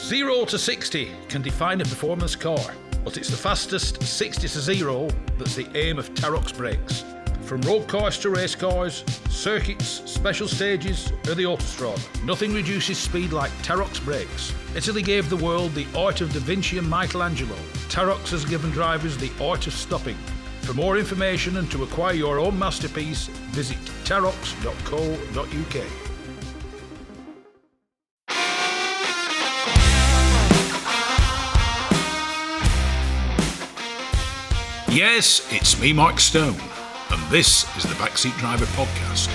0 to 60 can define a performance car, but it's the fastest 60 to 0 that's the aim of Tattersall brakes. From road cars to race cars, circuits, special stages, or the autostrada, nothing reduces speed like Tattersall brakes. Italy gave the world the art of Da Vinci and Michelangelo. Tattersall has given drivers the art of stopping. For more information and to acquire your own masterpiece, visit tattersall.co.uk. Yes, it's me, Mike Stone, and this is the Backseat Driver Podcast.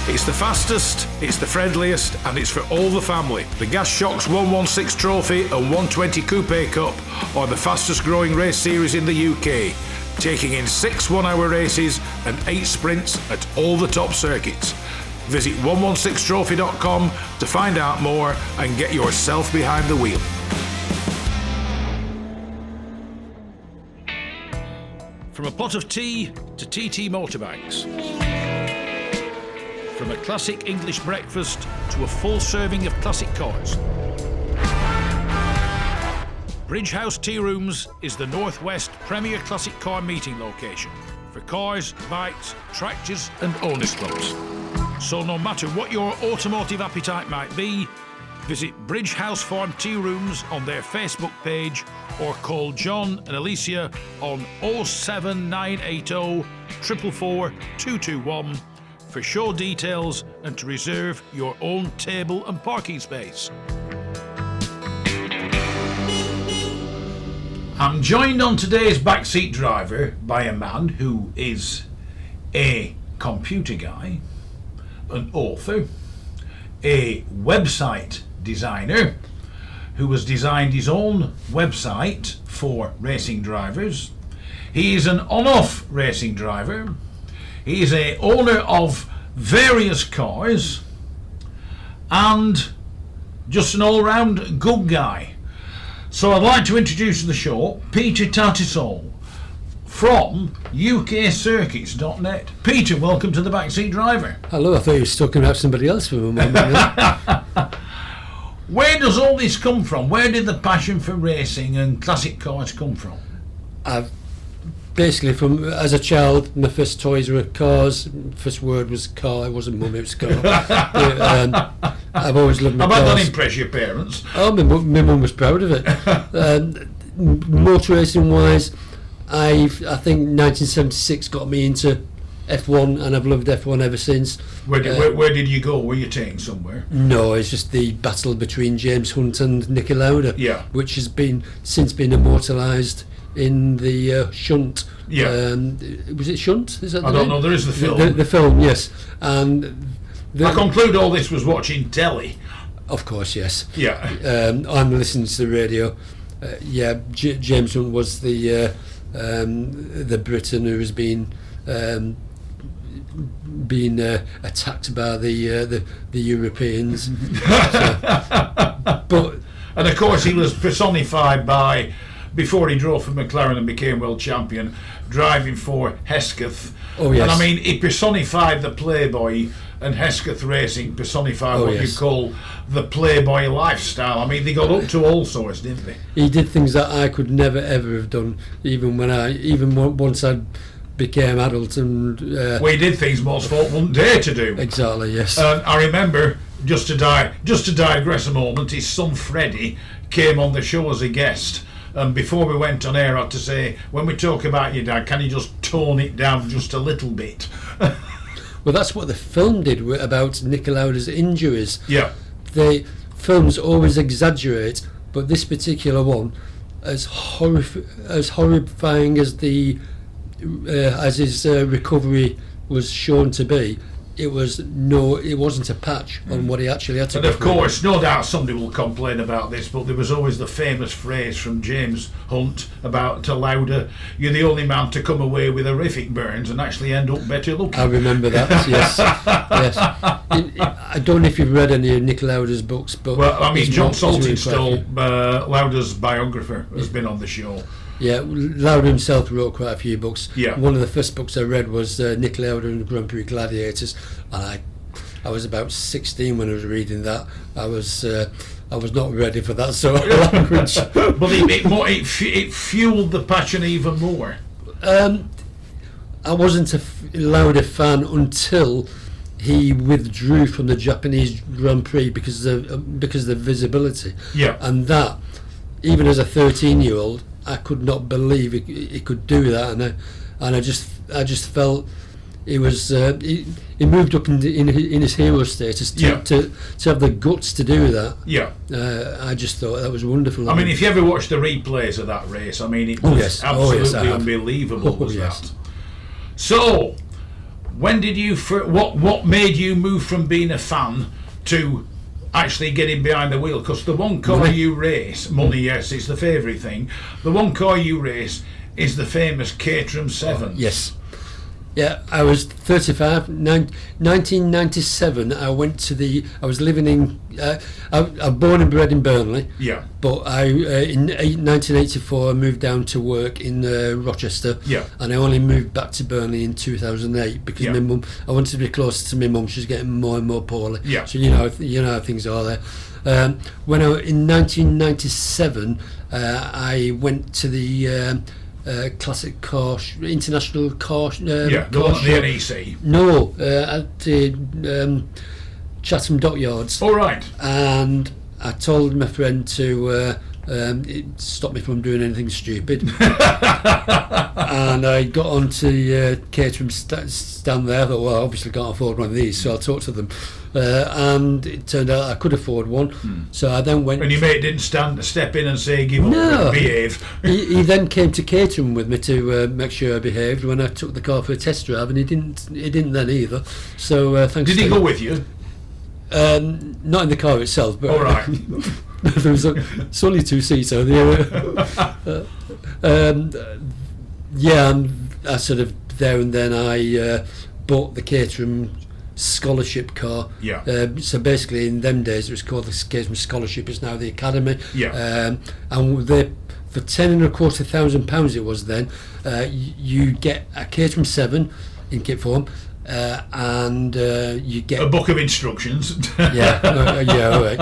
It's the fastest, it's the friendliest, and it's for all the family. The Gas Shocks 116 Trophy and 120 Coupe Cup are the fastest growing race series in the UK, taking in 6 one-hour races and 8 sprints at all the top circuits. Visit 116trophy.com to find out more and get yourself behind the wheel. From a pot of tea to TT motorbikes. From a classic English breakfast to a full serving of classic cars. Bridge House Tea Rooms is the Northwest premier classic car meeting location for cars, bikes, tractors and owners clubs. So no matter what your automotive appetite might be, visit Bridge House Farm Tea Rooms on their Facebook page or call John and Alicia on 07980 444 221 for show details and to reserve your own table and parking space. I'm joined on today's Backseat Driver by a man who is a computer guy, an author, a website designer who has designed his own website for racing drivers. He is an on-off racing driver. He is a owner of various cars and just an all-round good guy. So I'd like to introduce to the show Peter Tattersall from UKcircuits.net. Peter, welcome to the Backseat Driver. Hello, I thought you were talking about somebody else for a moment. Where does all this come from? Where did the passion for racing and classic cars come from? I've basically, from as a child, my first toys were cars. First word was car. It wasn't mum, it was car. I've always loved my cars. How about that impress your parents? Oh, my mum was proud of it. Motor racing wise, I think 1976 got me into F1, and I've loved F1 ever since. Where did you go? Were you taking somewhere? No, it's just the battle between James Hunt and Nicky Lauda, which has since been immortalised in the Shunt. Yeah. Was it Shunt? Is that the I don't name? know. There is the film. The film, yes. And I conclude all this was watching telly. Of course, yes. Yeah. I'm listening to the radio. James Hunt was the Briton who has been attacked by the Europeans. And of course he was personified by, before he drove for McLaren and became world champion, driving for Hesketh. Oh yes. And I mean, he personified the Playboy, and Hesketh Racing personified you call the Playboy lifestyle. I mean, they got up to all sorts, didn't they? He did things that I could never ever have done, even once I became adult. And we did things most folk wouldn't dare to do. Exactly, yes. I remember, just to digress a moment, his son Freddie came on the show as a guest. And before we went on air, I had to say, when we talk about your dad, can you just tone it down just a little bit? Well, that's what the film did about Nicky Lauda's injuries. Yeah. The films always exaggerate, but this particular one, as horrifying as his recovery was shown to be, it wasn't a patch on what he actually had to do. And of course, no doubt somebody will complain about this, but there was always the famous phrase from James Hunt to Lauda, you're the only man to come away with horrific burns and actually end up better looking. I remember that, yes. Yes. I don't know if you've read any of Nick Lauda's books, but... Well, I mean, John Saltonstall, Lauda's biographer, has been on the show. Yeah, Lauda himself wrote quite a few books. Yeah. One of the first books I read was Nick Lauda and the Grand Prix Gladiators, and I was about 16 when I was reading that. I was not ready for that sort of language. But it fueled the passion even more. I wasn't a Lauda fan until he withdrew from the Japanese Grand Prix because of the visibility. Yeah. And that, even as a 13-year-old, I could not believe he could do that, and I just felt he was he moved up in his hero status to have the guts to do that. Yeah. I just thought that was wonderful. I mean, if you ever watch the replays of that race, I mean, it was absolutely unbelievable. That? So, when did you? What made you move from being a fan to actually getting behind the wheel? Because the one car you race, money, yes, it's the favourite thing. The one car you race is the famous Caterham 7. Yes. Yeah, I was 35. 1997. I was living in. I was born and bred in Burnley. Yeah. But in 1984 I moved down to work in Rochester. Yeah. And I only moved back to Burnley in 2008 because my mum. I wanted to be closer to my mum. She was getting more and more poorly. Yeah. So you know how things are there. In 1997, I went to the. Classic car, international car. The NEC. No, at the Chatham Dockyards. All right. And I told my friend to stop me from doing anything stupid. And I got onto Caterham stand there. I thought, well, I obviously can't afford one of these, so I'll talk to them. And it turned out I could afford one. So I then went. And your mate didn't step in and say, "Give up, behave." He then came to Caterham with me to make sure I behaved when I took the car for a test drive, and he didn't then either. So thanks. Did he go with you? Not in the car itself, but all right. There was it's only two-seater. And I sort of there and then I bought the Caterham scholarship car. Yeah. So basically, in them days, it was called the Caterham Scholarship. It's now the Academy. Yeah. And they, for £10,250 it was then, you get a Caterham 7 in kit form. And you get a book of instructions. Yeah, all right.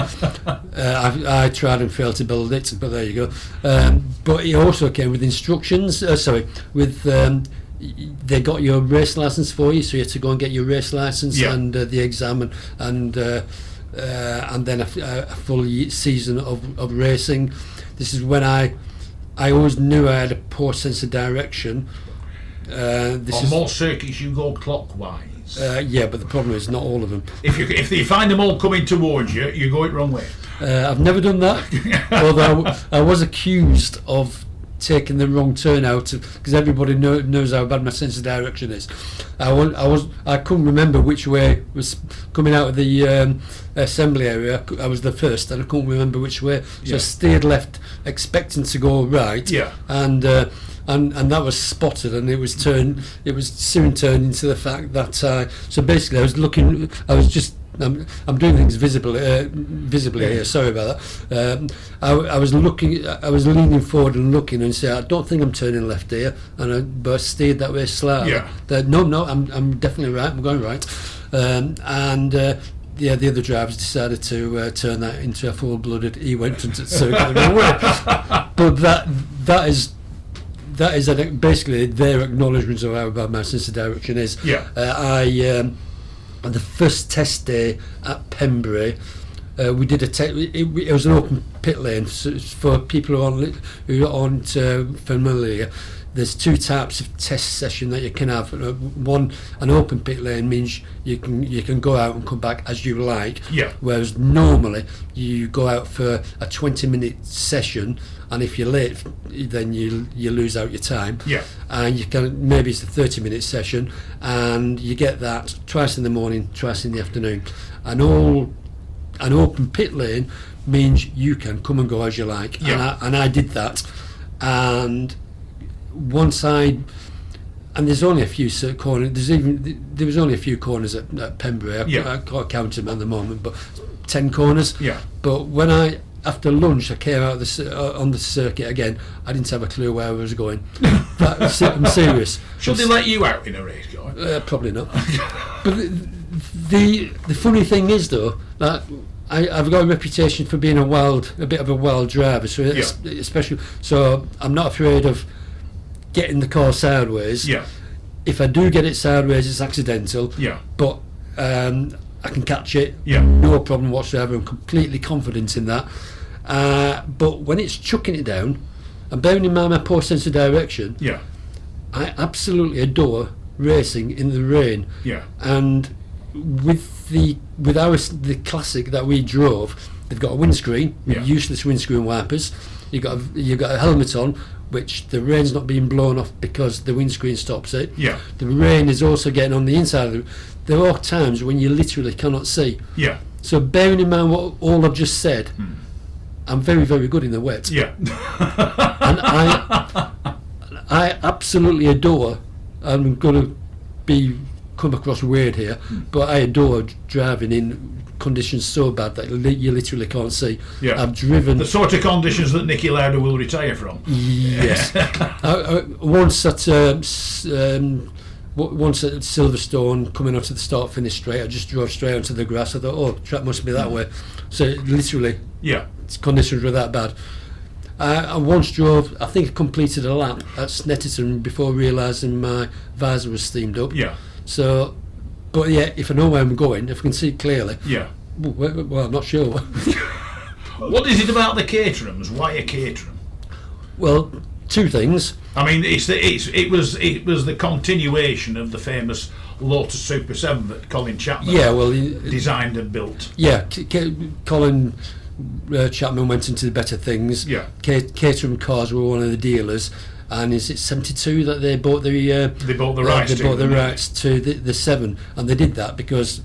I tried and failed to build it, but there you go. But it also came with instructions. They got your race license for you, so you had to go and get your race license and the exam and then a full season of racing. This is when I always knew I had a poor sense of direction. On more circuits you go clockwise. Yeah, but the problem is not all of them. If you find them all coming towards you, you go it wrong way. I've never done that. Although I was accused of taking the wrong turn out because everybody knows how bad my sense of direction is. I couldn't remember which way was coming out of the assembly area. I was the first, and I couldn't remember which way. So I steered left, expecting to go right. Yeah. And that was spotted, and it was soon turned into the fact that so basically I'm doing things visibly here. Sorry about that. I was leaning forward and looking and saying, I don't think I'm turning left here, but I steered that way slightly. Yeah. No, I'm definitely right. I'm going right. The other drivers decided to turn that into a full-blooded. He went into circle the wrong way. But that is basically their acknowledgement of how bad my sense of direction is. Yeah. On the first test day at Pembury, we did it was an open pit lane. So for people who aren't familiar, there's two types of test session that you can have. One, an open pit lane means you can go out and come back as you like. Yeah. Whereas normally you go out for a 20-minute session, and if you're late, then you lose out your time. Yeah. And you can, maybe it's a 30-minute session, and you get that twice in the morning, twice in the afternoon. And an open pit lane means you can come and go as you like. Yeah. And I did that, and there's only a few corners. There was only a few corners at Pembury. I can't count them at the moment, but 10 corners. Yeah. But when after lunch I came out on the circuit again, I didn't have a clue where I was going. I'm serious. Should they let you out in a race car? Probably not. But The funny thing is though that I've got a reputation for being a bit of a wild driver, so especially so I'm not afraid of getting the car sideways. Yeah. If I do get it sideways, it's accidental. Yeah. But I can catch it. Yeah. No problem whatsoever. I'm completely confident in that. But when it's chucking it down, and bearing in mind my poor sense of direction, Yeah. I absolutely adore racing in the rain. Yeah. And with the classic that we drove, they've got a windscreen, Yeah. useless windscreen wipers. You've got a helmet on, which the rain's not being blown off because the windscreen stops it. Yeah. The rain is also getting on the inside of it. There are times when you literally cannot see. Yeah. So bearing in mind what all I've just said, I'm very, very good in the wet. Yeah. And I absolutely adore, I'm going to come across weird here, but I adore driving in conditions so bad that you literally can't see. Yeah. I've driven... The sort of conditions that Nicky Lauder will retire from. Yes. Once at Silverstone, coming onto the start-finish straight, I just drove straight onto the grass. I thought, oh, track must be that way. So literally, Yeah. conditions were that bad. I once drove, I think I completed a lap at Snetterton before realising my visor was steamed up. Yeah. So, but yeah, if I know where I'm going, if I can see clearly, Yeah. well, I'm not sure. What is it about the Caterhams? Why a Caterham? Well, two things. I mean, it was the continuation of the famous Lotus Super 7 that Colin Chapman designed and built. Yeah, Colin Chapman went into the better things. Yeah. Caterham Cars were one of the dealers, and is it 72 that they bought the rights to the 7, and they did that because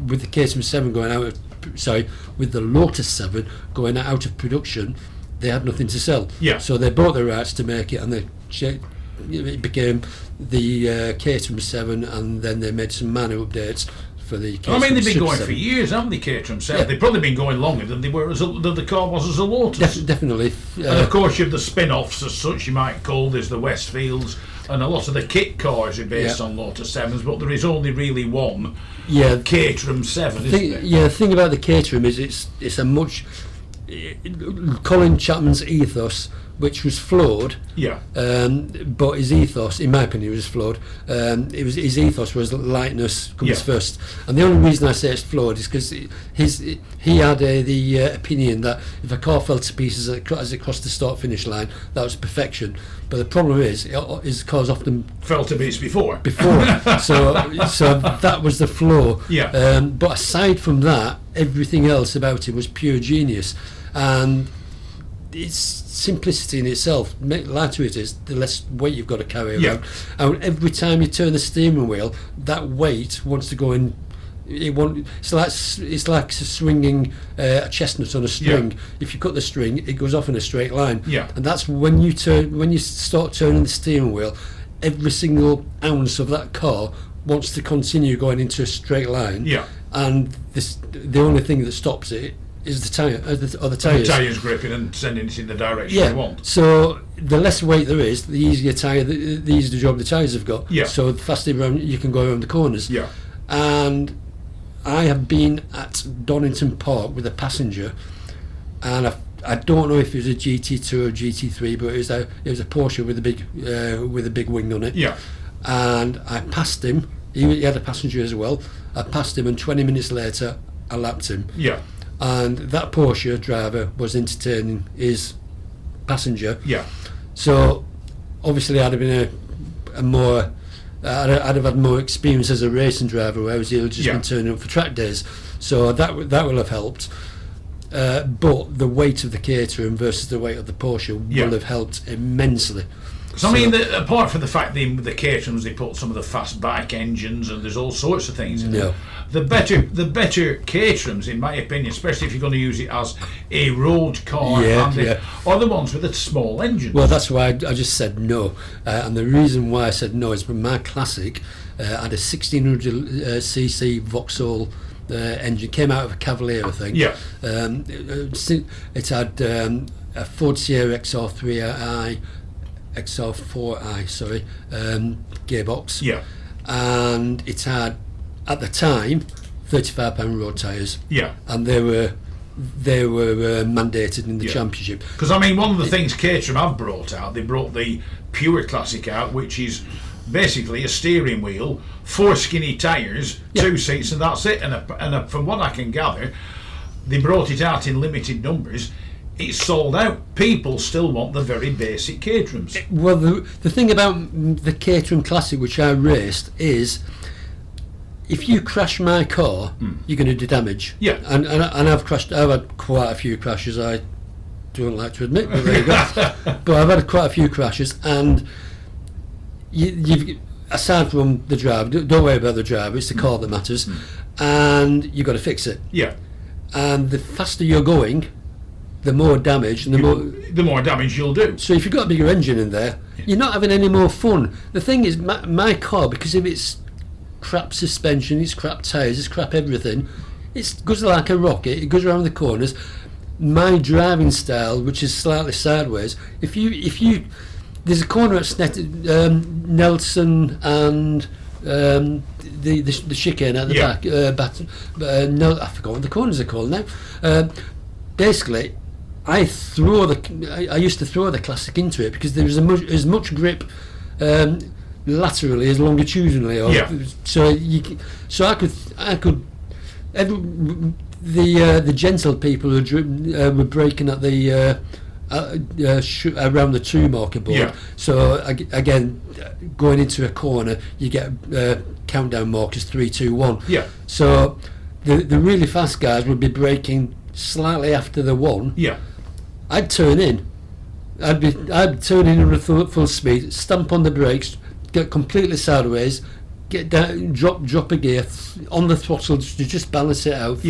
with the Caterham 7 going out of, with the Lotus 7 going out of production, they had nothing to sell. Yeah. So they bought the rights to make it, and it became the Caterham 7, and then they made some minor updates for the Caterham. I mean, they've been Super going 7. for years, haven't they, Caterham 7? Yeah. They've probably been going longer than they were than the car was as a Lotus. Definitely. And of course, you have the spin-offs, as such you might call. There's the Westfields, and a lot of the kit cars are based on Lotus 7s, but there is only really one Caterham 7, isn't there? Yeah, the thing about the Caterham is it's a much... Colin Chapman's ethos, which was flawed, but his ethos, in my opinion, was flawed. His ethos was lightness comes first, and the only reason I say it's flawed is because he had the opinion that if a car fell to pieces as it crossed the start-finish line, that was perfection. But the problem is, his cars often fell to bits before. so that was the flaw. Yeah. But aside from that, everything else about it was pure genius, and it's simplicity in itself. The lighter it is, the less weight you've got to carry around. And every time you turn the steering wheel, that weight wants to go in. It's like swinging a chestnut on a string. Yeah. If you cut the string, it goes off in a straight line. Yeah. And that's when you start turning the steering wheel, every single ounce of that car wants to continue going into a straight line. Yeah. And the only thing that stops it is the tyre, or the tyres. The tyres gripping and sending it in the direction you want. So the less weight there is, the easier the easier job the tyres have got. Yeah. So the faster you can go around the corners. Yeah. And I have been at Donington Park with a passenger, and I don't know if it was a GT2 or a GT3, but it was a Porsche with a big wing on it. Yeah. And I passed him. He had a passenger as well. I passed him, and 20 minutes later, I lapped him. Yeah. And that Porsche driver was entertaining his passenger. Yeah. So obviously, I'd have been I'd have had more experience as a racing driver, whereas he'll just been turning up for track days. So that will have helped. But the weight of the Caterham versus the weight of the Porsche will have helped immensely. So I mean, apart from the fact that the Caterhams, they put some of the fast bike engines, and there's all sorts of things in there. The better Caterhams, in my opinion, especially if you're going to use it as a road car, are the ones with the small engines. Well, that's why I just said no, and the reason why I said no is my Classic had a 1600cc Vauxhall engine, came out of a Cavalier, I think. Yeah. It had a Ford Sierra XR4i, gearbox. Yeah. And it had at the time, £35 road tyres, Yeah. and they were mandated in the championship. Because I mean, one of the things Caterham have brought out, they brought the Pure Classic out, which is basically a steering wheel, 4 skinny tyres, 2 seats, and that's it. And from what I can gather, they brought it out in limited numbers. It's sold out. People still want the very basic Caterhams. Well, the thing about the Caterham Classic, which I raced, is if you crash my car, you're going to do damage. Yeah. And I've had quite a few crashes. I don't like to admit, but there you go. But I've had quite a few crashes, and you've, aside from the driver, don't worry about the driver. It's the car that matters, and you've got to fix it. Yeah. And the faster you're going, the more damage, and the more damage you'll do. So if you've got a bigger engine in there, you're not having any more fun. The thing is, my car, because of its crap suspension, its crap tyres, its crap everything, it goes like a rocket. It goes around the corners. My driving style, which is slightly sideways, if you there's a corner at Nelson and the chicane at the back. No, I forgot what the corners are called now. Basically, I used to throw the Classic into it because there was as much grip laterally as longitudinally. So I could. The gentle people who were braking at the around the 2 marker board. Yeah. So again, going into a corner, you get countdown markers 3, 2, 1. Yeah. So the really fast guys would be braking slightly after the 1. Yeah. I'd turn in. I'd turn in at full speed, stamp on the brakes, get completely sideways, get down, drop a gear on the throttle to just balance it out for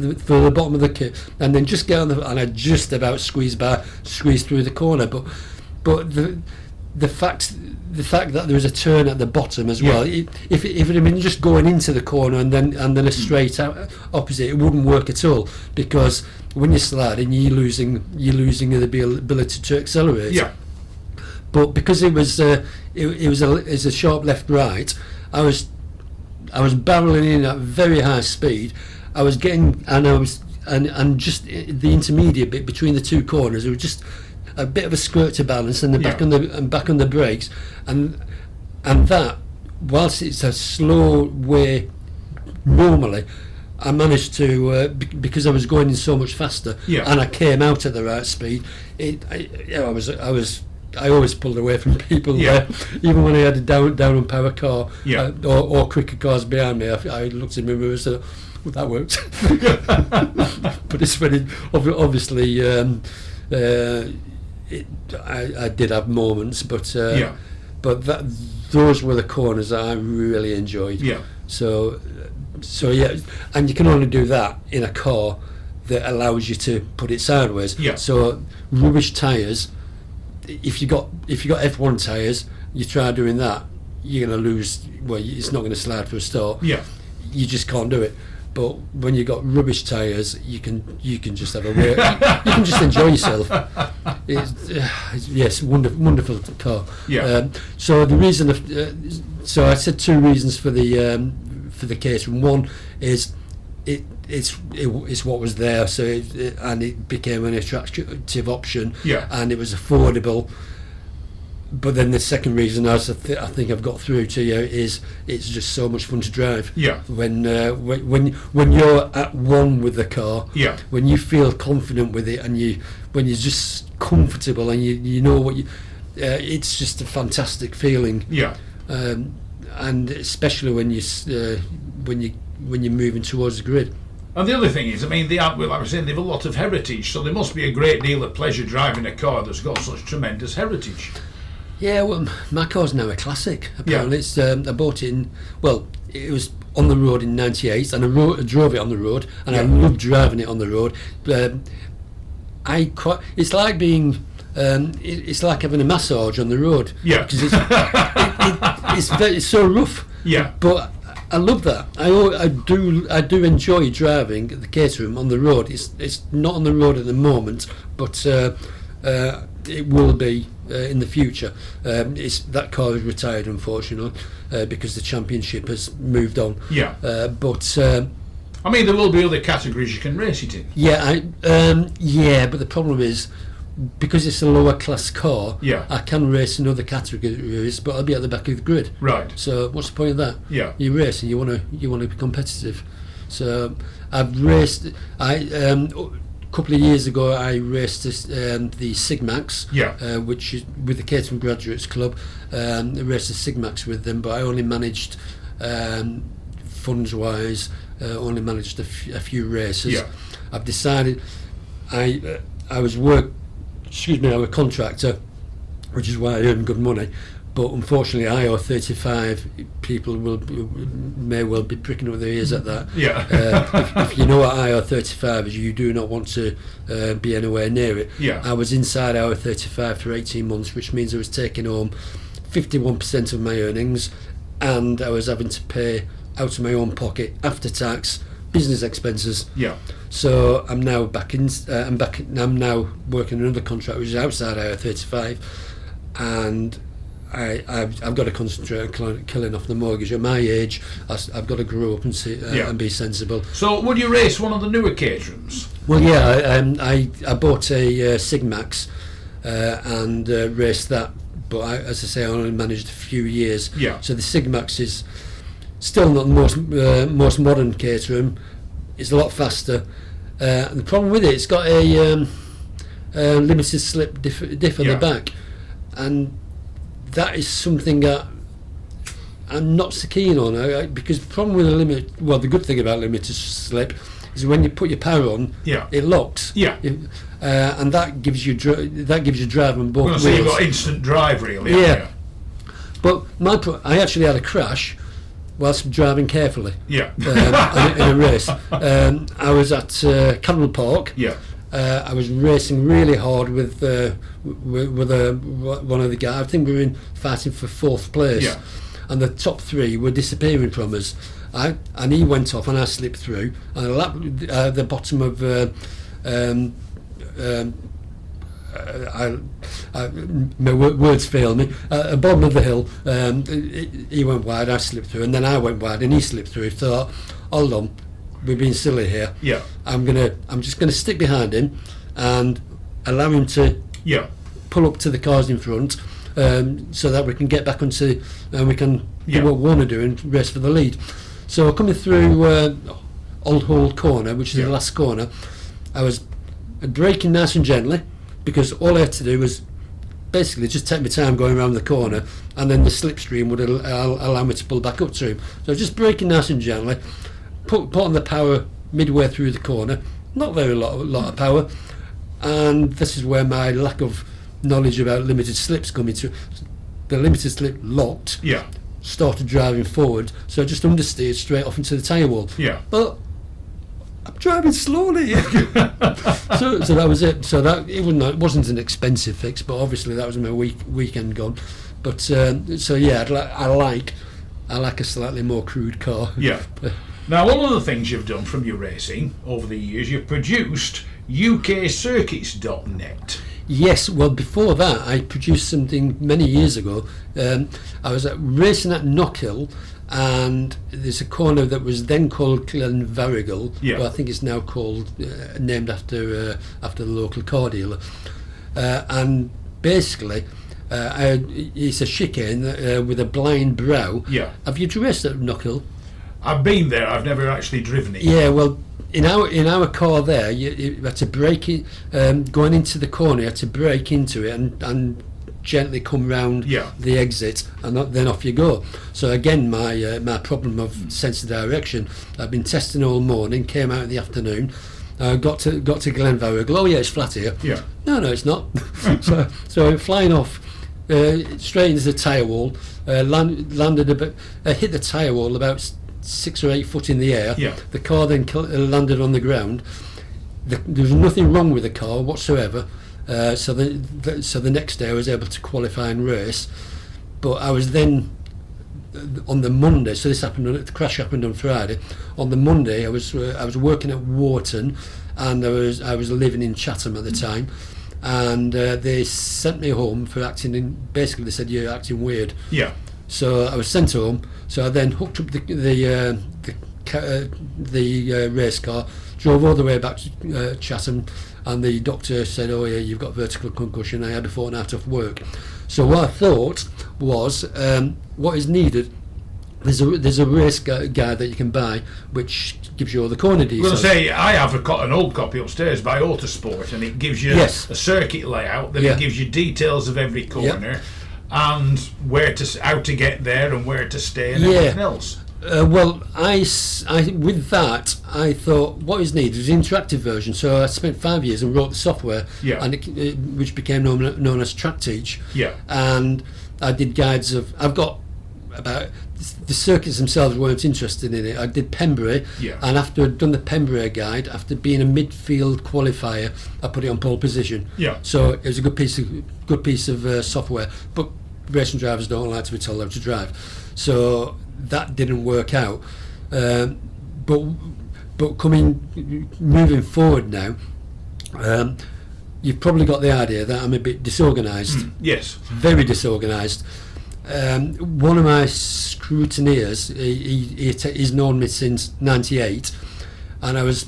the bottom of the kit, and then just get on and I just about squeeze through the corner. But the fact that there was a turn at the bottom as well. If it had been just going into the corner and then a straight out opposite, it wouldn't work at all, because when you're sliding, you're losing the ability to accelerate. Yeah. But because it was a sharp left right, I was barreling in at very high speed. I was getting and just the intermediate bit between the 2 corners, it was just a bit of a squirt to balance, and back on the brakes, and that, whilst it's a slow way normally, I managed to because I was going in so much faster, and I came out at the right speed. I always pulled away from people there, even when I had a down on power car or quicker cars behind me. I looked in my mirror and said, well, that worked. But it's when it, obviously I did have moments, but those were the corners that I really enjoyed. So and you can only do that in a car that allows you to put it sideways. So rubbish tyres, if you got F1 tyres, you try doing that, you're going to lose. Well, it's not going to slide for a start. You just can't do it. But when you've got rubbish tyres, you can just have a word. You can just enjoy yourself. Yes, wonderful car. So the reason, so I said 2 reasons for the Caterham. One is it's what was there, so it became an attractive option, and it was affordable. But then the second reason, as I think I've got through to you, is it's just so much fun to drive. When you're at one with the car, when you feel confident with it, and when you're just comfortable, and you know what it's just a fantastic feeling. And especially when you're moving towards the grid. And the other thing is, I mean, like I was saying, they have a lot of heritage, so there must be a great deal of pleasure driving a car that's got such tremendous heritage. Yeah, well, my car's now a classic. Apparently, it's I bought it it was on the road in '98, and I drove it on the road, and I loved driving it on the road. It's like being, it's like having a massage on the road. Because it's so rough. But I love that. I do enjoy driving the Caterham on the road. It's not on the road at the moment, but it will be in the future. That car is retired, unfortunately, because the championship has moved on. Yeah. But I mean, there will be other categories you can race it in. yeah, but the problem is, because it's a lower class car, Yeah. I can race in other categories, but I'll be at the back of the grid. Right. So what's the point of that? Yeah. You race and you want to be competitive. So I've raced. A couple of years ago, I raced the Sigmax, Yeah. which is with the Caterham Graduates Club. I raced the Sigmax with them, but I only managed, funds wise, only managed a few races. Yeah. I've decided I was I'm a contractor, which is why I earn good money. But unfortunately, IO35 people may well be pricking up their ears at that. Yeah. If you know what IO35 is, you do not want to be anywhere near it. Yeah. I was inside IO35 for 18 months, which means I was taking home 51% of my earnings, and I was having to pay out of my own pocket after tax business expenses. Yeah. So I'm now back in. I'm now working another contract which is outside IO35, and I've got to concentrate on killing off the mortgage. At my age, I've got to grow up and and be sensible. So, would you race one of the newer Caterhams? Well, yeah, I bought a Sigmax and raced that, but as I say, I only managed a few years. Yeah. So the Sigmax is still not the most modern Caterham. It's a lot faster. And the problem with it's got a limited slip diff on the back, and that is something that I'm not so keen on, because the problem with the good thing about limited slip is when you put your power on, it locks. Yeah. And that gives you drive on both wheels. So you've got instant drive, really. Yeah. But I actually had a crash whilst driving carefully. Yeah. In a race. I was at Carroll Park. Yeah. I was racing really hard with one of the guys. I think we were fighting for 4th place. Yeah. And the top 3 were disappearing from us. And he went off and I slipped through. And I lapped the bottom of my words fail me. Bottom of the hill, he went wide, I slipped through, and then I went wide and he slipped through. Thought, hold on, we're being silly here. Yeah. I'm just gonna stick behind him and allow him to pull up to the cars in front, so that we can get back onto and we can do what we want to do and race for the lead. So coming through Old Hall Corner, which is the last corner, I was braking nice and gently, because all I had to do was basically just take my time going around the corner, and then the slipstream would allow me to pull back up to him. So just braking nice and gently, put on the power midway through the corner, not very lot of power, and this is where my lack of knowledge about limited slips come into. The limited slip locked, started driving forward, so I just understeered straight off into the tyre wall. But I'm driving slowly. so that was it. So it wasn't an expensive fix, but obviously that was my weekend gone. But I like a slightly more crude car. Yeah. Now, one of the things you've done from your racing over the years, you've produced UKCircuits.net. Yes, well, before that, I produced something many years ago. I was racing at Knockhill, and there's a corner that was then called Glenvarrigal, but I think it's now called named after the local car dealer. And basically, it's a chicane with a blind brow. Yeah. Have you raced at Knockhill? I've been there. I've never actually driven it. Yeah, well, in our car there, you had to brake it, going into the corner, you had to brake into it and gently come round the exit, and then off you go. So again, my problem of sense of direction, I've been testing all morning, came out in the afternoon, got to Glenvarrigal. Oh yeah, it's flat here. Yeah. No, it's not. so flying off straight into the tyre wall, landed a bit, hit the tyre wall about 6 or 8 foot in the air. Yeah. The car then landed on the ground. There was nothing wrong with the car whatsoever. So the next day I was able to qualify and race, but I was then on the Monday. So the crash happened on Friday. On the Monday I was working at Wharton, and I was living in Chatham at the time, and they sent me home for acting in. Basically, they said you're acting weird. Yeah. So I was sent home. So I then hooked up the race car, drove all the way back to Chatham, and the doctor said, "Oh yeah, you've got vertical concussion." I had a fortnight off work. So what I thought was, what is needed. There's a race guide that you can buy, which gives you all the corner details. Well, say I have an old copy upstairs by Autosport, and it gives you a circuit layout. Then it gives you details of every corner, and how to get there and where to stay and everything else. Well, I with that I thought what is needed is an interactive version. So I spent 5 years and wrote the software, and which became known as TrackTeach. Yeah. And I did guides of. I've got about the circuits themselves weren't interested in it. I did Pembrey, and after I'd done the Pembrey guide, after being a midfield qualifier, I put it on pole position. Yeah. So it was a good piece of software, but racing drivers don't like to be told how to drive, so that didn't work out. But moving forward now, you've probably got the idea that I'm a bit disorganised. Yes. Very disorganised. One of my scrutineers, he's known me since '98, and I was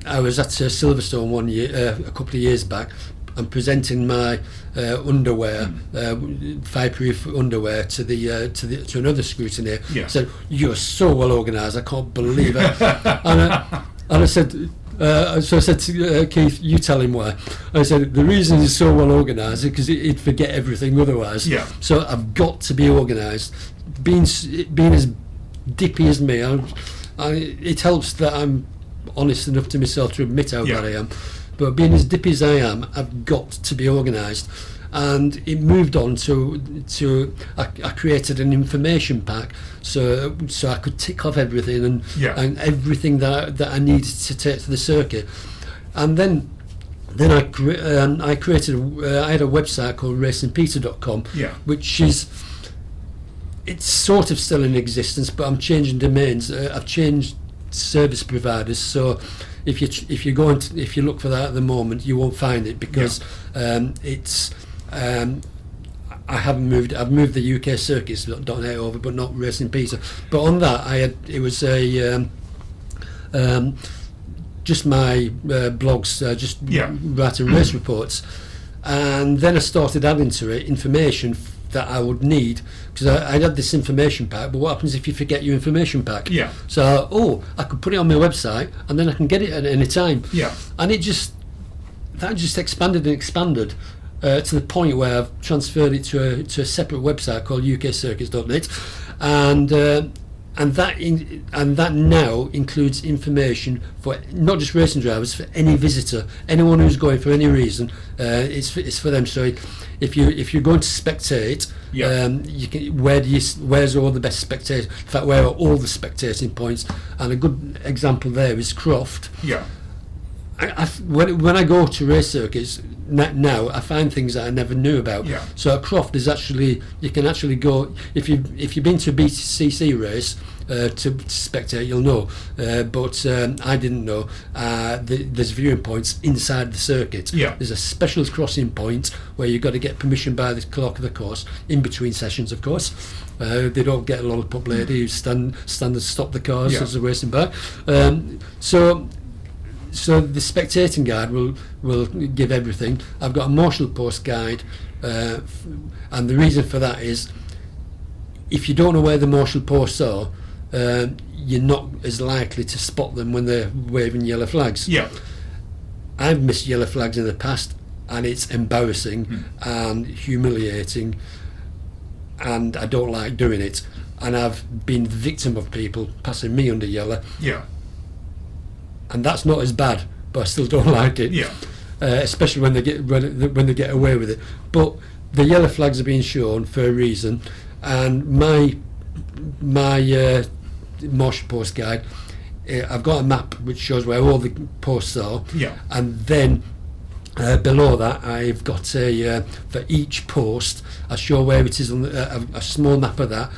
at Silverstone one year, a couple of years back, and presenting my underwear, fireproof underwear, to another scrutineer. Yeah. Said, "You're so well organised, I can't believe it." and I said. So I said to Keith, "You tell him why." I said, "The reason he's so well organised is because he'd forget everything otherwise." Yeah. So I've got to be organised. Being as dippy as me, it helps that I'm honest enough to myself to admit how bad I am. But being as dippy as I am, I've got to be organised. And it moved on to I created an information pack so I could tick off everything and everything that I needed to take to the circuit. And then I created I had a website called racingpeter.com, which is, it's sort of still in existence, but I'm changing domains. I've changed service providers, so if you look for that at the moment, you won't find it because it's. I haven't moved. I've moved the UK circuits.net over, but not Racing Peter. But on that, it was just my blogs, writing race reports, and then I started adding to it information that I would need, because I had this information pack. But what happens if you forget your information pack? Yeah. So I could put it on my website, and then I can get it at any time. Yeah. And that just expanded and expanded. To the point where I've transferred it to a separate website called ukcircuits.net, and that now includes information for not just racing drivers, for any visitor, anyone who's going for any reason. It's for them. So if you're going to spectate, you can, where's all the best spectators? In fact, where are all the spectating points? And a good example there is Croft. Yeah. When I go to race circuits now, I find things that I never knew about. Yeah. So at Croft, you can actually go, if you've been to a BCC race to spectate, you'll know. But I didn't know. There's viewing points inside the circuit. Yeah. There's a special crossing point where you've got to get permission by the clerk of the course in between sessions, of course. They don't get a lollipop lady who stand and stop the cars as they're racing by. So the spectating guide will give everything. I've got a marshal post guide, and the reason for that is, if you don't know where the marshal posts are, you're not as likely to spot them when they're waving yellow flags. Yeah. I've missed yellow flags in the past, and it's embarrassing and humiliating, and I don't like doing it. And I've been the victim of people passing me under yellow. Yeah. And that's not as bad, but I still don't like it. Yeah. Especially when they get away with it. But the yellow flags are being shown for a reason, and my marshal post guide, I've got a map which shows where all the posts are. Yeah. And then below that, I've got for each post, I show where it is on a small map of that,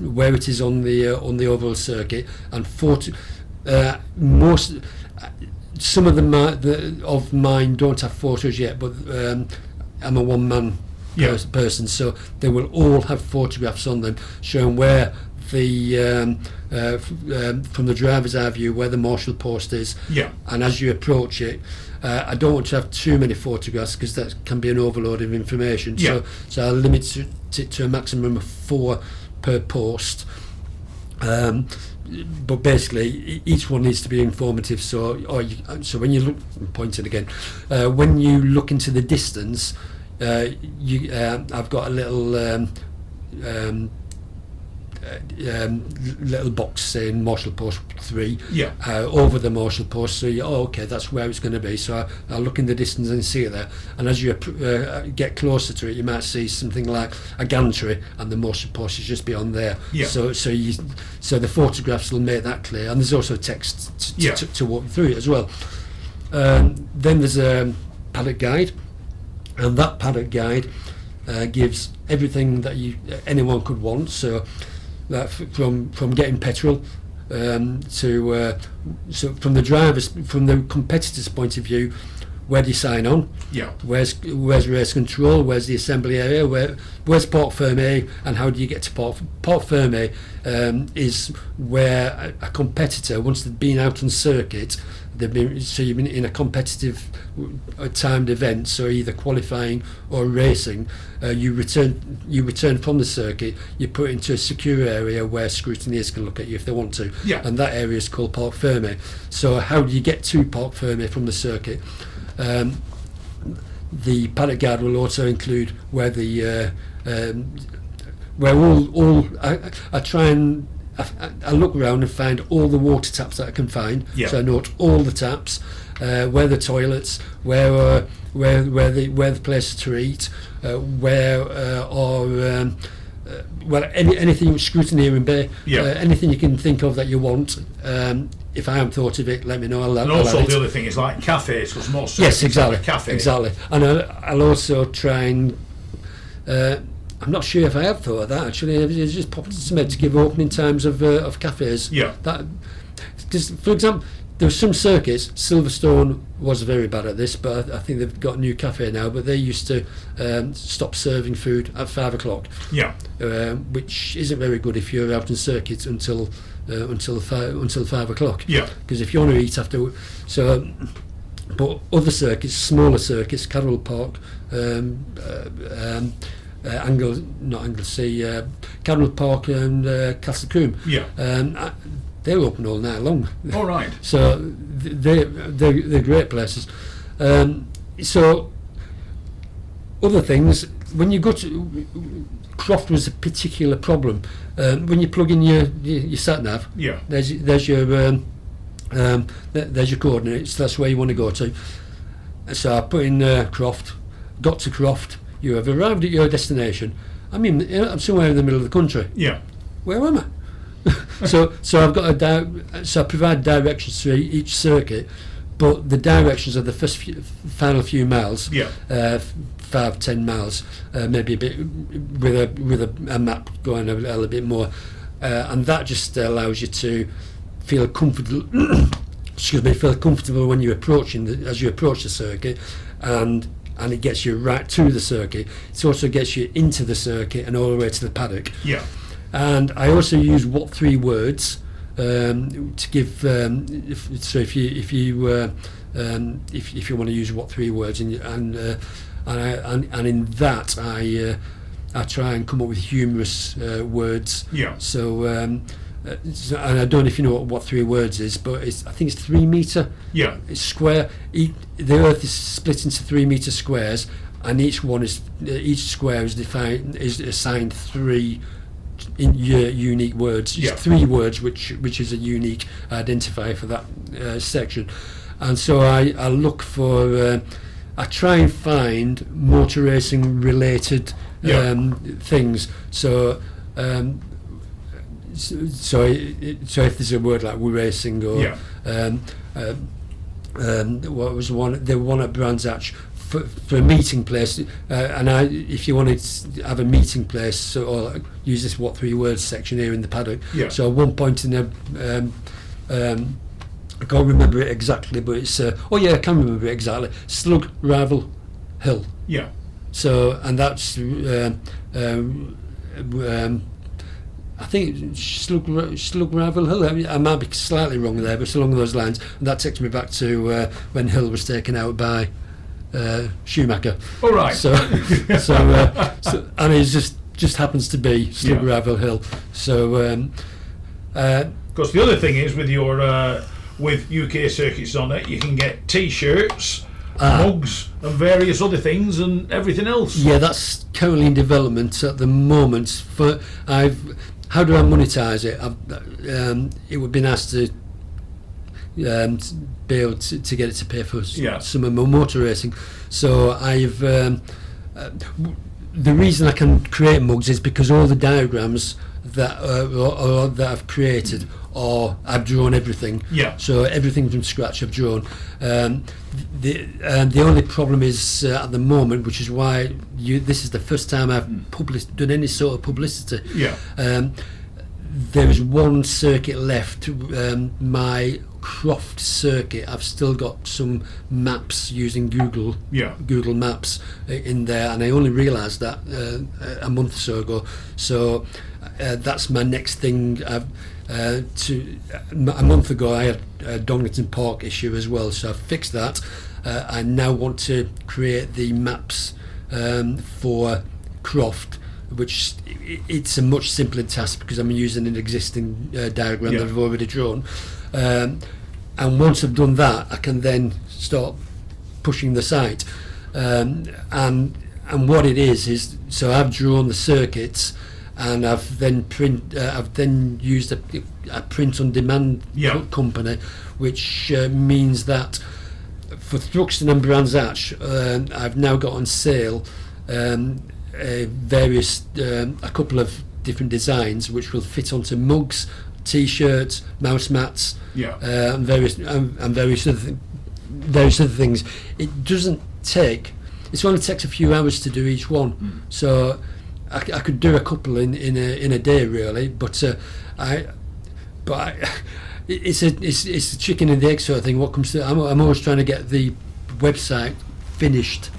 where it is on the oval circuit, and some of them of mine don't have photos yet, but I'm a one-man person, so they will all have photographs on them showing where the from the driver's eye view where the marshal post is. And as you approach it, I don't want to have too many photographs because that can be an overload of information. So I'll limit it to a maximum of 4 per post. But basically, each one needs to be informative. So when you look, I'm pointing again, when you look into the distance, I've got a little little box saying Marshal Post 3 over the Marshal Post, so okay, that's where it's going to be. So I look in the distance and see it there, and as you get closer to it, you might see something like a gantry and the Marshal Post is just beyond there. So the photographs will make that clear, and there's also text to walk through it as well. Then there's a paddock guide, and that paddock guide gives everything that anyone could want. So that from getting petrol to so from the competitor's point of view, where do you sign on? Where's race control? Where's the assembly area? Where's Port Fermé, and how do you get to Port Fermé? Is where a competitor, once they've been out on circuit, you've been in a competitive timed event, so either qualifying or racing, you return from the circuit, you put into a secure area where scrutineers can look at you if they want to, and that area is called Port Fermé. So how do you get to Port Fermé from the circuit? The paddock guide will also include where the where all I try and I look around and find all the water taps that I can find. So I note all the taps, where the toilets, where the places to eat, anything scrutineering bay, anything you can think of that you want. If I haven't thought of it, let me know. And also the other thing is like cafes, because most exactly, cafe. Exactly. And I'll also try and. I'm not sure if I have thought of that actually. It's just popped into my head to give opening times of cafes. Because for example, there were some circuits. Silverstone was very bad at this, but I think they've got a new cafe now. But they used to stop serving food at 5 o'clock. Which isn't very good if you're out on circuit until 5 o'clock. Because if you want to eat after, but other circuits, smaller circuits, Carroll Park, Carroll Park and Castlecombe. They're open all night long. All right. So they're great places. So other things, when you go to Croft was a particular problem. When you plug in your sat nav, there's your coordinates. That's where you want to go to. So I put in Croft, got to Croft. You have arrived at your destination. I mean, I'm somewhere in the middle of the country. Where am I? so I've got so I provide directions to each circuit, but the directions are the final few miles. 5-10 miles, maybe a bit with a map going a little bit more, and that just allows you to feel comfortable. Feel comfortable when you're as you approach the circuit, and it gets you right to the circuit. It also gets you into the circuit and all the way to the paddock. And I also use what 3 words to give. If you want to use what 3 words, and in that I try and come up with humorous words. So and I don't know if you know what 3 words is, but I think it's 3 metre. It's square. The Earth is split into 3 metre squares, and each square is assigned 3 unique words. It's 3 words, which is a unique identifier for that section. And so I look for. I try and find motor racing related things. So. So if there's a word like "we're racing" or what was the one at Brands Hatch for a meeting place, and if you wanted to have a meeting place, or use this what 3 words section here in the paddock. So at one point in I can't remember it exactly, but it's I can remember it exactly. Slug Rival Hill. Yeah. So, and that's I think Slug Rival Hill. I might be slightly wrong there, but it's along those lines. And that takes me back to when Hill was taken out by Schumacher. All right. So and it just happens to be Slug Rival Hill. So, because the other thing is with your with UK circuits on it, you can get T-shirts, mugs, and various other things, and everything else. Yeah, that's currently in development at the moment. How do I monetize it? It would be nice to be able to get it to pay for some of my motor racing. So I've the reason I can create mugs is because all the diagrams that I've created, or I've drawn everything. Yeah. So everything from scratch I've drawn. The only problem is at the moment, which is why this is the first time I've done any sort of publicity. Yeah. There is one circuit left, my Croft circuit. I've still got some maps using Google Maps in there, and I only realised that a month or so ago. So that's my next thing. A month ago I had a Donington Park issue as well, so I've fixed that. I now want to create the maps for Croft, which it's a much simpler task because I'm using an existing diagram that I've already drawn. And once I've done that, I can then start pushing the site. And what it is so I've drawn the circuits, and I've then used a print-on-demand company, which means that for Thruxton and Brands Hatch, I've now got on sale a couple of different designs which will fit onto mugs, T-shirts, mouse mats, and various other things. It doesn't take. It only takes a few hours to do each one. So I could do a couple in a day really, but it's a chicken and the egg sort of thing. What comes to I'm always trying to get the website finished.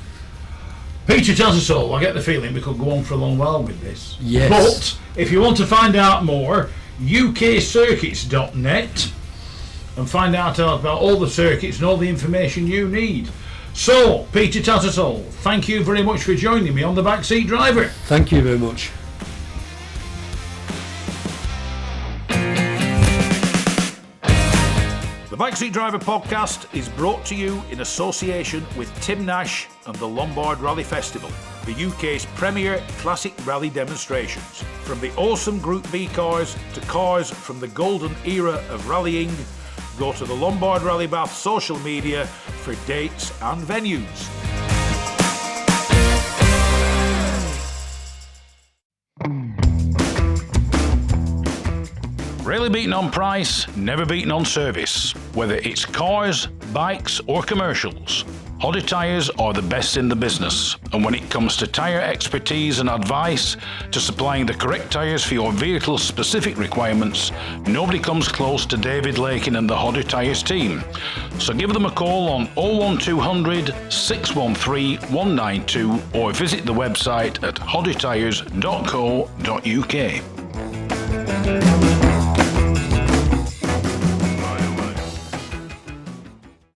Peter Tattersall, I get the feeling we could go on for a long while with this. Yes. But if you want to find out more, ukcircuits.net, and find out about all the circuits and all the information you need. So, Peter Tattersall, thank you very much for joining me on The Backseat Driver. Thank you very much. The Backseat Driver podcast is brought to you in association with Tim Nash and the Lombard Rally Festival, the UK's premier classic rally demonstrations. From the awesome Group B cars to cars from the golden era of rallying, go to the Lombard Rally Bath social media for dates and venues. Rarely beaten on price, never beaten on service. Whether it's cars, bikes or commercials, Hodder Tyres are the best in the business. And when it comes to tyre expertise and advice to supplying the correct tyres for your vehicle's specific requirements, nobody comes close to David Lakin and the Hodder Tyres team. So give them a call on 01200 613 192 or visit the website at hoddertyres.co.uk.